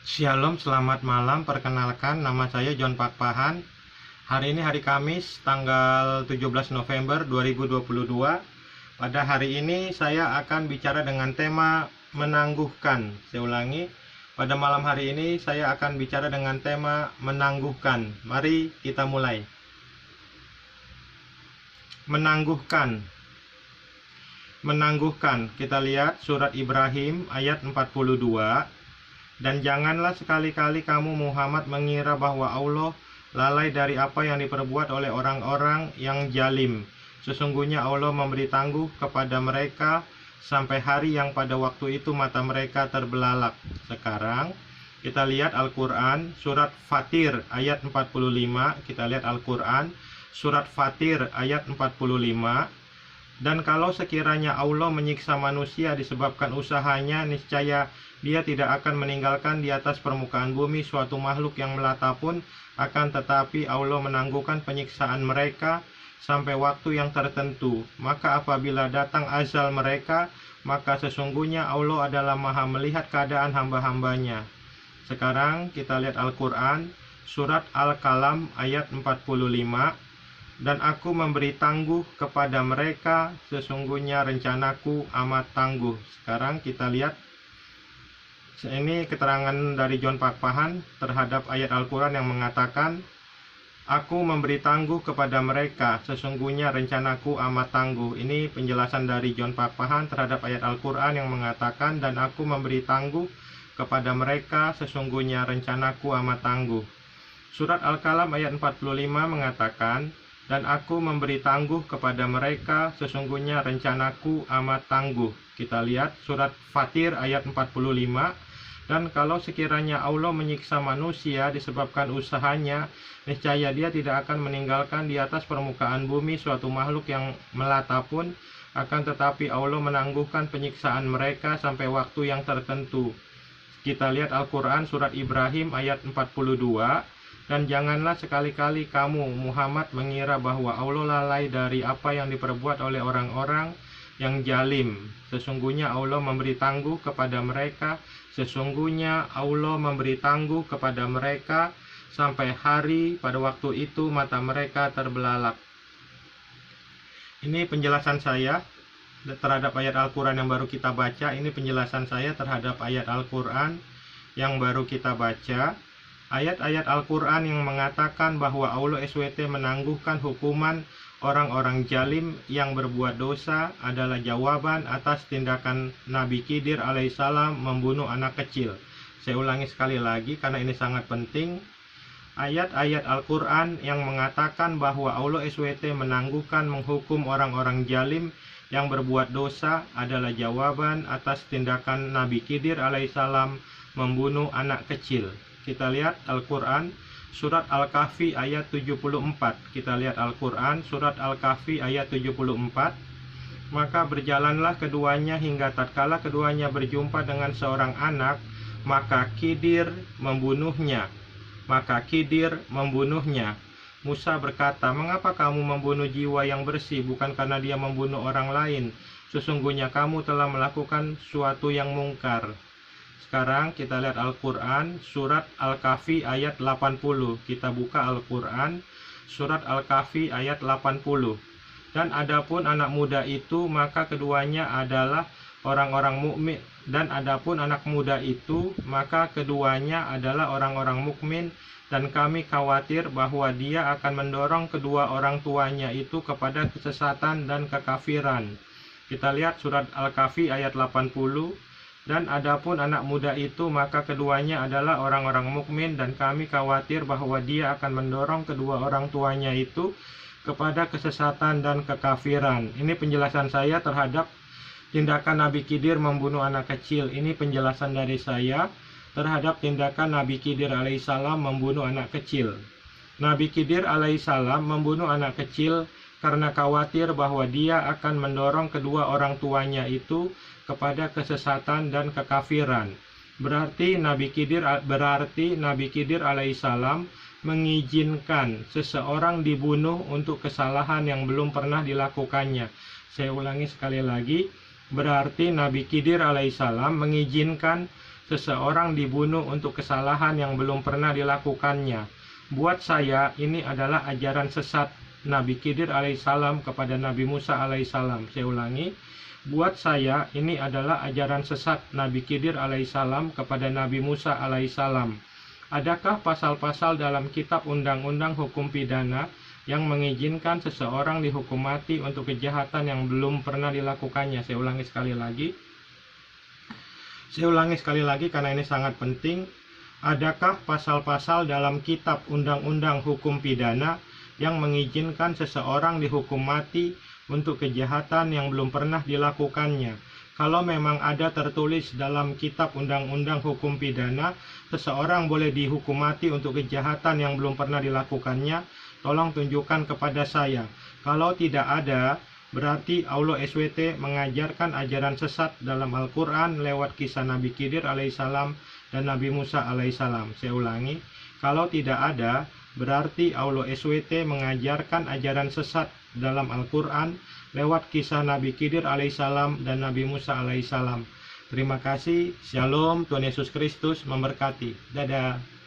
Shalom, selamat malam. Perkenalkan, nama saya John Pakpahan. Hari ini hari Kamis, tanggal 17 November 2022. Pada hari ini saya akan bicara dengan tema menangguhkan. Saya ulangi, pada malam hari ini saya akan bicara dengan tema menangguhkan. Mari kita mulai. Menangguhkan. Menangguhkan. Kita lihat surat Ibrahim ayat 42. Dan janganlah sekali-kali kamu Muhammad mengira bahwa Allah lalai dari apa yang diperbuat oleh orang-orang yang jalim. Sesungguhnya Allah memberi tangguh kepada mereka sampai hari yang pada waktu itu mata mereka terbelalak. Sekarang kita lihat Al-Quran surat Fatir ayat 45. Kita lihat Al-Quran surat Fatir ayat 45. Dan kalau sekiranya Allah menyiksa manusia disebabkan usahanya, niscaya Dia tidak akan meninggalkan di atas permukaan bumi suatu makhluk yang melata pun, akan tetapi Allah menangguhkan penyiksaan mereka sampai waktu yang tertentu. Maka apabila datang azal mereka, maka sesungguhnya Allah adalah maha melihat keadaan hamba-hambanya. Sekarang kita lihat Al-Quran surat Al-Qalam ayat 45. Dan aku memberi tangguh kepada mereka, sesungguhnya rencanaku amat tangguh. Sekarang kita lihat, ini keterangan dari John Pakpahan terhadap ayat Al-Quran yang mengatakan, aku memberi tangguh kepada mereka, sesungguhnya rencanaku amat tangguh. Ini penjelasan dari John Pakpahan terhadap ayat Al-Quran yang mengatakan, dan aku memberi tangguh kepada mereka, sesungguhnya rencanaku amat tangguh. Surat Al-Qalam ayat 45 mengatakan, dan aku memberi tangguh kepada mereka, sesungguhnya rencanaku amat tangguh. Kita lihat surat Fatir ayat 45. Dan kalau sekiranya Allah menyiksa manusia disebabkan usahanya, niscaya Dia tidak akan meninggalkan di atas permukaan bumi suatu makhluk yang melata pun, akan tetapi Allah menangguhkan penyiksaan mereka sampai waktu yang tertentu. Kita lihat Al-Quran surat Ibrahim ayat 42. Dan janganlah sekali-kali kamu Muhammad mengira bahwa Allah lalai dari apa yang diperbuat oleh orang-orang yang jalim. Sesungguhnya Allah memberi tangguh kepada mereka. Sesungguhnya Allah memberi tangguh kepada mereka sampai hari pada waktu itu mata mereka terbelalak. Ini penjelasan saya terhadap ayat Al-Quran yang baru kita baca. Ini penjelasan saya terhadap ayat Al-Quran yang baru kita baca. Ayat-ayat Al-Quran yang mengatakan bahwa Allah SWT menangguhkan hukuman orang-orang jalim yang berbuat dosa adalah jawaban atas tindakan Nabi Khidir alaihissalam membunuh anak kecil. Saya ulangi sekali lagi karena ini sangat penting. Ayat-ayat Al-Quran yang mengatakan bahwa Allah SWT menangguhkan menghukum orang-orang jalim yang berbuat dosa adalah jawaban atas tindakan Nabi Khidir alaihissalam membunuh anak kecil. Kita lihat Al-Quran surat Al-Kahfi ayat 74. Kita lihat Al-Quran surat Al-Kahfi ayat 74. Maka berjalanlah keduanya hingga tatkala keduanya berjumpa dengan seorang anak, maka Khidir membunuhnya. Musa berkata, mengapa kamu membunuh jiwa yang bersih, bukan karena dia membunuh orang lain? Sesungguhnya kamu telah melakukan suatu yang mungkar. Sekarang kita lihat Al-Quran surat Al-Kahfi ayat 80. Kita buka Al-Quran surat Al-Kahfi ayat 80. Dan adapun anak muda itu, maka keduanya adalah orang-orang mukmin. Dan adapun anak muda itu, maka keduanya adalah orang-orang mukmin. Dan kami khawatir bahwa dia akan mendorong kedua orang tuanya itu kepada kesesatan dan kekafiran. Kita lihat surat Al-Kahfi ayat 80. Dan adapun anak muda itu, maka keduanya adalah orang-orang mukmin, dan kami khawatir bahwa dia akan mendorong kedua orang tuanya itu kepada kesesatan dan kekafiran. Ini penjelasan saya terhadap tindakan Nabi Khidir membunuh anak kecil. Ini penjelasan dari saya terhadap tindakan Nabi Khidir alaihissalam membunuh anak kecil. Nabi Khidir alaihissalam membunuh anak kecil karena khawatir bahwa dia akan mendorong kedua orang tuanya itu kepada kesesatan dan kekafiran. Berarti Nabi Khidir alaihissalam mengizinkan seseorang dibunuh untuk kesalahan yang belum pernah dilakukannya. Saya ulangi sekali lagi, berarti Nabi Khidir alaihissalam mengizinkan seseorang dibunuh untuk kesalahan yang belum pernah dilakukannya. Buat saya, ini adalah ajaran sesat Nabi Khidir alaihissalam kepada Nabi Musa alaihissalam. Saya ulangi, buat saya, ini adalah ajaran sesat Nabi Khidir alaihissalam kepada Nabi Musa alaihissalam. Adakah pasal-pasal dalam kitab undang-undang hukum pidana yang mengizinkan seseorang dihukum mati untuk kejahatan yang belum pernah dilakukannya? Saya ulangi sekali lagi karena ini sangat penting. Adakah pasal-pasal dalam kitab undang-undang hukum pidana yang mengizinkan seseorang dihukum mati untuk kejahatan yang belum pernah dilakukannya? Kalau memang ada tertulis dalam kitab undang-undang hukum pidana, seseorang boleh dihukum mati untuk kejahatan yang belum pernah dilakukannya, tolong tunjukkan kepada saya. Kalau tidak ada, berarti Allah SWT mengajarkan ajaran sesat dalam Al-Quran lewat kisah Nabi Khidir alaihissalam dan Nabi Musa alaihissalam. Saya ulangi, kalau tidak ada, berarti Allah SWT mengajarkan ajaran sesat dalam Al-Quran lewat kisah Nabi Khidir alaihissalam dan Nabi Musa alaihissalam. Terima kasih. Shalom. Tuhan Yesus Kristus memberkati. Dadah.